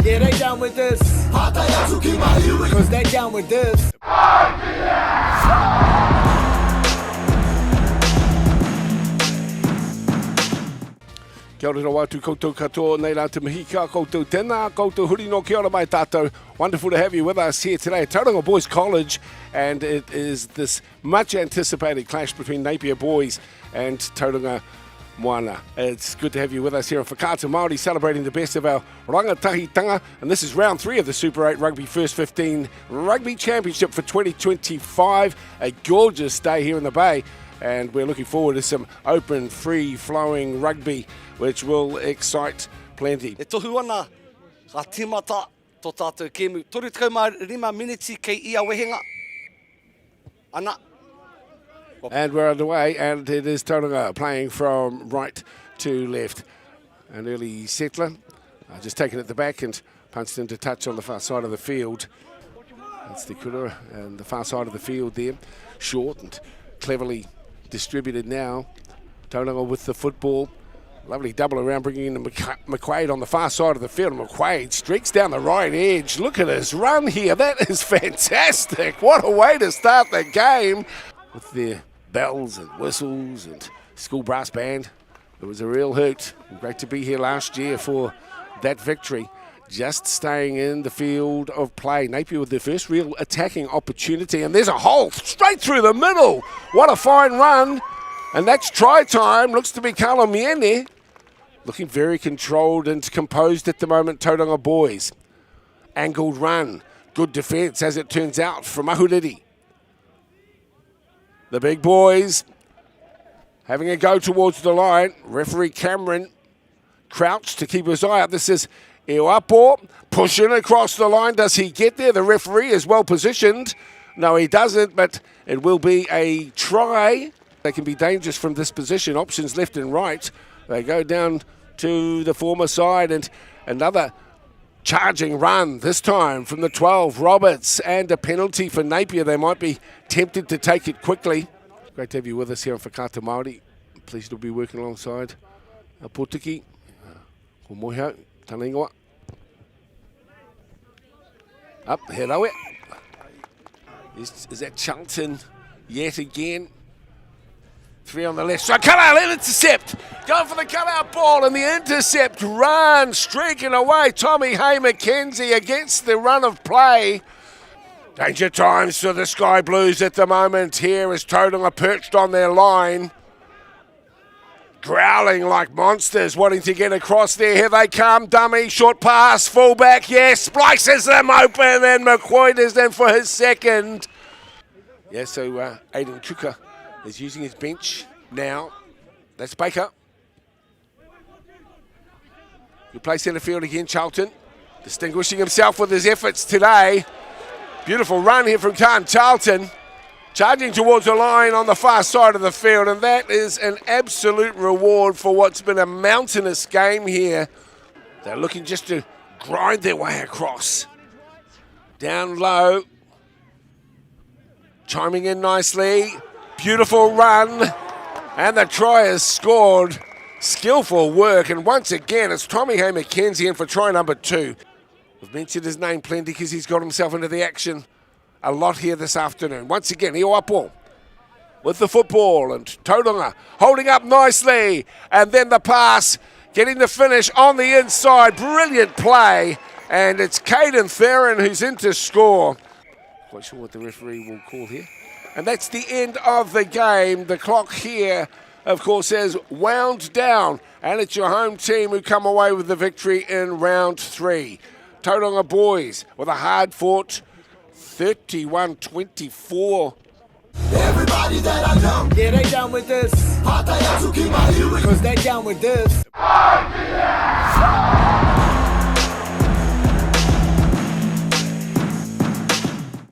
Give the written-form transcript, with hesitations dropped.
Yeah, they down with this. Cause they down with this. Kia ora watu koutou katoa, nei rā te mihi ka koutou tēnā, koutou huri no kia ora mai tātou. Wonderful to have you with us here today at Tauranga Boys College, and it is this much anticipated clash between Napier Boys and Tauranga Moana. It's good to have you with us here on Whakaata Māori, celebrating the best of our rangatahitanga, and this is round 3 of the Super 8 Rugby First 15 Rugby Championship for 2025. A gorgeous day here in the Bay, and we're looking forward to some open, free-flowing rugby, which will excite plenty. E tohu ana, ka timata tō tātou kēmu. Toru tekau mai 5 miniti kei ia wehenga. Ana. And we're underway, and it is Tauranga playing from right to left. An early settler, just taken at the back and punched into touch on the far side of the field. That's the kura, and the far side of the field there. Short and cleverly distributed now. Tauranga with the football. Lovely double around, bringing in McQuaid on the far side of the field. McQuaid streaks down the right edge. Look at his run here. That is fantastic. What a way to start the game. With their bells and whistles and school brass band. It was a real hoot. Great to be here last year for that victory. Just staying in the field of play. Napier with their first real attacking opportunity. And there's a hole straight through the middle. What a fine run. And that's try time. Looks to be Kalamiene. Looking very controlled and composed at the moment, Tauranga Boys. Angled run. Good defence, as it turns out, from Ahurere. The big boys having a go towards the line. Referee Cameron crouched to keep his eye up. This is Eoapo pushing across the line. Does he get there? The referee is well positioned. No, he doesn't, but it will be a try. They can be dangerous from this position. Options left and right. They go down to the former side, and another charging run, this time from the 12, Roberts, and a penalty for Napier. They might be tempted to take it quickly. Great to have you with us here on Whakaata Māori. Pleased to be working alongside Pōtiki, ko Moihau, tana ingoa. Up, he rawe. Is that Charlton yet again? 3 on the left. So cut-out intercept. Going for the cut-out ball, and the intercept run, streaking away. Tommy Hay McKenzie against the run of play. Danger times for the Sky Blues at the moment. Here is Tauranga perched on their line. Growling like monsters, wanting to get across there. Here they come. Dummy, short pass, fullback, yes. Splices them open, and McQuaid is in for his second. Yeah, so Aiden Chuka is using his bench now. That's Baker. Good play centre field again, Charlton. Distinguishing himself with his efforts today. Beautiful run here from Khan Charlton. Charging towards the line on the far side of the field, and that is an absolute reward for what's been a mountainous game here. They're looking just to grind their way across. Down low. Chiming in nicely. Beautiful run, and the try is scored. Skillful work, and once again it's Tommy Hay McKenzie in for try number 2. We've mentioned his name plenty because he's got himself into the action a lot here this afternoon. Once again, Eoapo with the football, and Tauranga holding up nicely, and then the pass, getting the finish on the inside. Brilliant play, and it's Caden Theron who's in to score. Quite sure what the referee will call here. And that's the end of the game. The clock here, of course, has wound down. And it's your home team who come away with the victory in round 3. Tauranga Boys with a hard-fought 31-24. Everybody that I know, yeah, they down with this. Cause they down with this.